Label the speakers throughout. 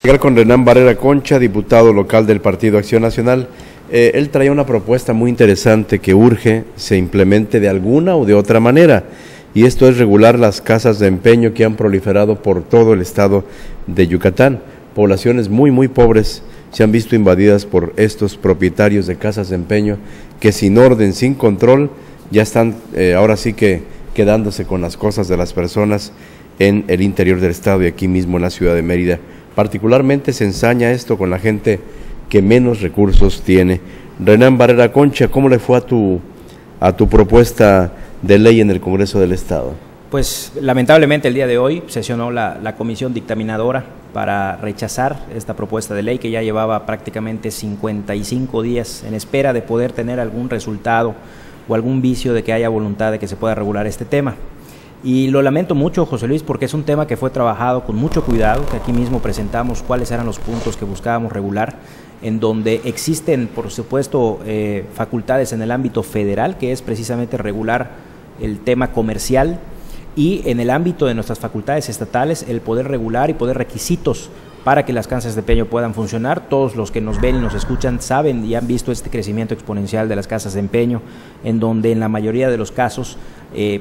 Speaker 1: Llegar con Renán Barrera Concha, diputado local del Partido Acción Nacional. Él traía una propuesta muy interesante que urge se implemente de alguna o de otra manera, y esto es regular las casas de empeño que han proliferado por todo el estado de Yucatán. Poblaciones muy pobres se han visto invadidas por estos propietarios de casas de empeño que sin orden, sin control, ya están ahora sí que quedándose con las cosas de las personas en el interior del estado y aquí mismo en la ciudad de Mérida. Particularmente se ensaña esto con la gente que menos recursos tiene. Renán Barrera Concha, ¿cómo le fue a tu propuesta de ley en el Congreso del Estado?
Speaker 2: Pues lamentablemente el día de hoy sesionó la comisión dictaminadora para rechazar esta propuesta de ley que ya llevaba prácticamente 55 días en espera de poder tener algún resultado o algún vicio de que haya voluntad de que se pueda regular este tema. Y lo lamento mucho, José Luis, porque es un tema que fue trabajado con mucho cuidado, que aquí mismo presentamos cuáles eran los puntos que buscábamos regular, en donde existen, por supuesto, facultades en el ámbito federal, que es precisamente regular el tema comercial, y en el ámbito de nuestras facultades estatales, el poder regular y poder requisitos para que las casas de empeño puedan funcionar. Todos los que nos ven y nos escuchan saben y han visto este crecimiento exponencial de las casas de empeño, en donde en la mayoría de los casos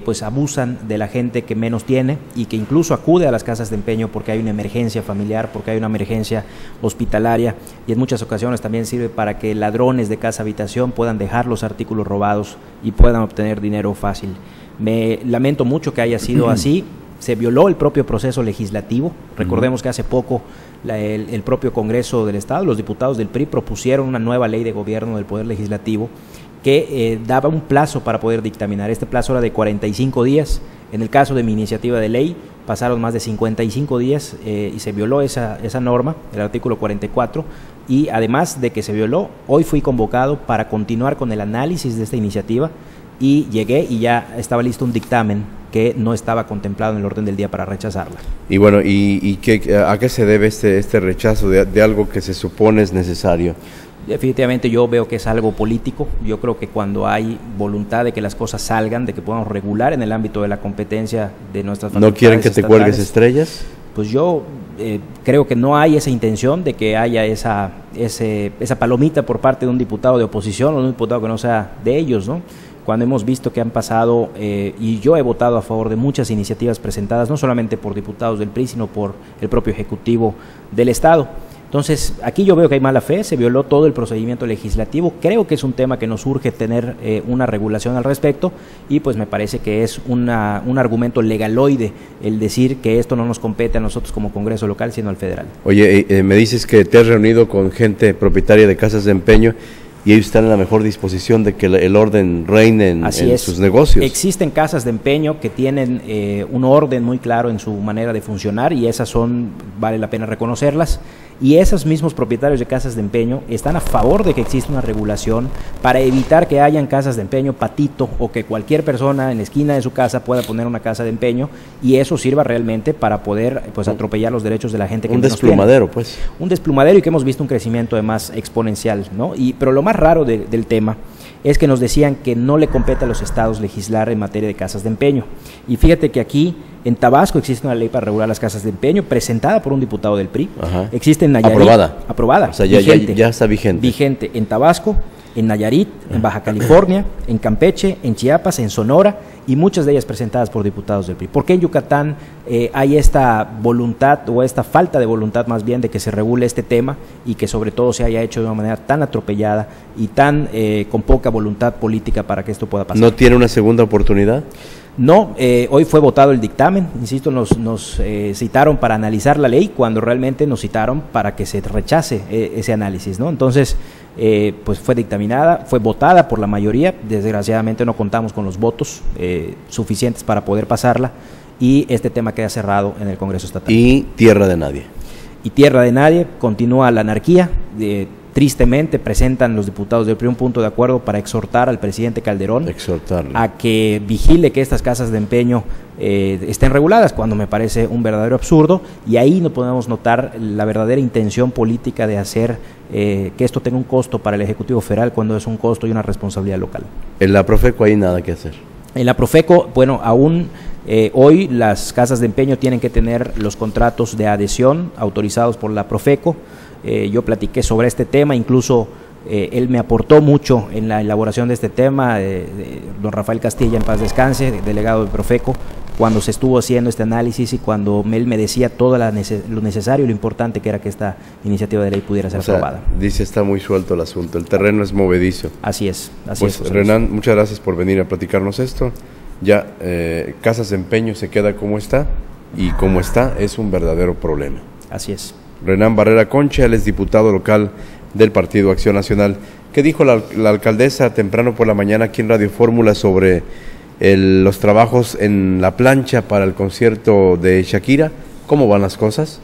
Speaker 2: pues abusan de la gente que menos tiene y que incluso acude a las casas de empeño porque hay una emergencia familiar, porque hay una emergencia hospitalaria, y en muchas ocasiones también sirve para que ladrones de casa habitación puedan dejar los artículos robados y puedan obtener dinero fácil. Me lamento mucho que haya sido así. Se violó el propio proceso legislativo. Recordemos que hace poco el propio Congreso del Estado, los diputados del PRI propusieron una nueva ley de gobierno del Poder Legislativo que daba un plazo para poder dictaminar. Este plazo era de 45 días. En el caso de mi iniciativa de ley pasaron más de 55 días y se violó esa norma, el artículo 44, y además de que se violó, hoy fui convocado para continuar con el análisis de esta iniciativa y llegué y ya estaba listo un dictamen que no estaba contemplado en el orden del día para rechazarla. Y bueno, ¿a qué se debe este rechazo de algo que se supone es necesario? Definitivamente yo veo que es algo político. Yo creo que cuando hay voluntad de que las cosas salgan, de que podamos regular en el ámbito de la competencia de nuestras facultades. ¿No quieren que te cuelgues estrellas? Pues yo creo que no hay esa intención de que haya esa palomita por parte de un diputado de oposición o de un diputado que no sea de ellos, ¿no? Cuando hemos visto que han pasado, y yo he votado a favor de muchas iniciativas presentadas, no solamente por diputados del PRI, sino por el propio Ejecutivo del Estado. Entonces, aquí yo veo que hay mala fe, se violó todo el procedimiento legislativo. Creo que es un tema que nos urge tener una regulación al respecto, y pues me parece que es un argumento legaloide el decir que esto no nos compete a nosotros como Congreso local, sino al federal. Oye, me dices que te has reunido con gente propietaria de casas de empeño, y ellos están en la mejor disposición de que el orden reine en sus negocios. Existen casas de empeño que tienen un orden muy claro en su manera de funcionar, y esas vale la pena reconocerlas, y esos mismos propietarios de casas de empeño están a favor de que exista una regulación para evitar que hayan casas de empeño patito, o que cualquier persona en la esquina de su casa pueda poner una casa de empeño y eso sirva realmente para poder atropellar los derechos de la gente que menos tiene. Un desplumadero, pues. Un desplumadero, y que hemos visto un crecimiento además exponencial, ¿no? Pero lo más raro del tema es que nos decían que no le compete a los estados legislar en materia de casas de empeño. Y fíjate que aquí en Tabasco existe una ley para regular las casas de empeño presentada por un diputado del PRI. Ajá. Existe en Nayarit. Aprobada. O sea, ya está vigente. Vigente en Tabasco, en Nayarit, en Baja California, en Campeche, en Chiapas, en Sonora, y muchas de ellas presentadas por diputados del PRI. ¿Por qué en Yucatán hay esta voluntad, o esta falta de voluntad más bien, de que se regule este tema, y que sobre todo se haya hecho de una manera tan atropellada y tan con poca voluntad política para que esto pueda pasar? ¿No tiene una segunda oportunidad? No, hoy fue votado el dictamen, insisto, nos citaron para analizar la ley, cuando realmente nos citaron para que se rechace ese análisis, ¿no? Entonces, pues fue dictaminada, fue votada por la mayoría. Desgraciadamente no contamos con los votos suficientes para poder pasarla, y este tema queda cerrado en el Congreso Estatal. Y tierra de nadie. Y tierra de nadie, continúa la anarquía. Tristemente presentan los diputados del PRI un punto de acuerdo para exhortar al presidente Calderón a que vigile que estas casas de empeño estén reguladas, cuando me parece un verdadero absurdo, y ahí no podemos notar la verdadera intención política de hacer que esto tenga un costo para el Ejecutivo Federal, cuando es un costo y una responsabilidad local. En la Profeco hay nada que hacer. En la Profeco, bueno, aún Hoy las casas de empeño tienen que tener los contratos de adhesión autorizados por la Profeco. Yo platiqué sobre este tema, incluso él me aportó mucho en la elaboración de este tema, don Rafael Castilla, en paz descanse, delegado de Profeco, cuando se estuvo haciendo este análisis y cuando él me decía todo lo necesario y lo importante que era que esta iniciativa de ley pudiera ser aprobada.
Speaker 1: Dice, está muy suelto el asunto, el terreno es movedizo.
Speaker 2: Así es,
Speaker 1: pues, Renan, muchas gracias por venir a platicarnos esto. Ya, Casas de Empeño se queda como está, y como está es un verdadero problema.
Speaker 2: Así es.
Speaker 1: Renan Barrera Concha, él es diputado local del Partido Acción Nacional. ¿Qué dijo la alcaldesa temprano por la mañana aquí en Radio Fórmula sobre los trabajos en la plancha para el concierto de Shakira? ¿Cómo van las cosas?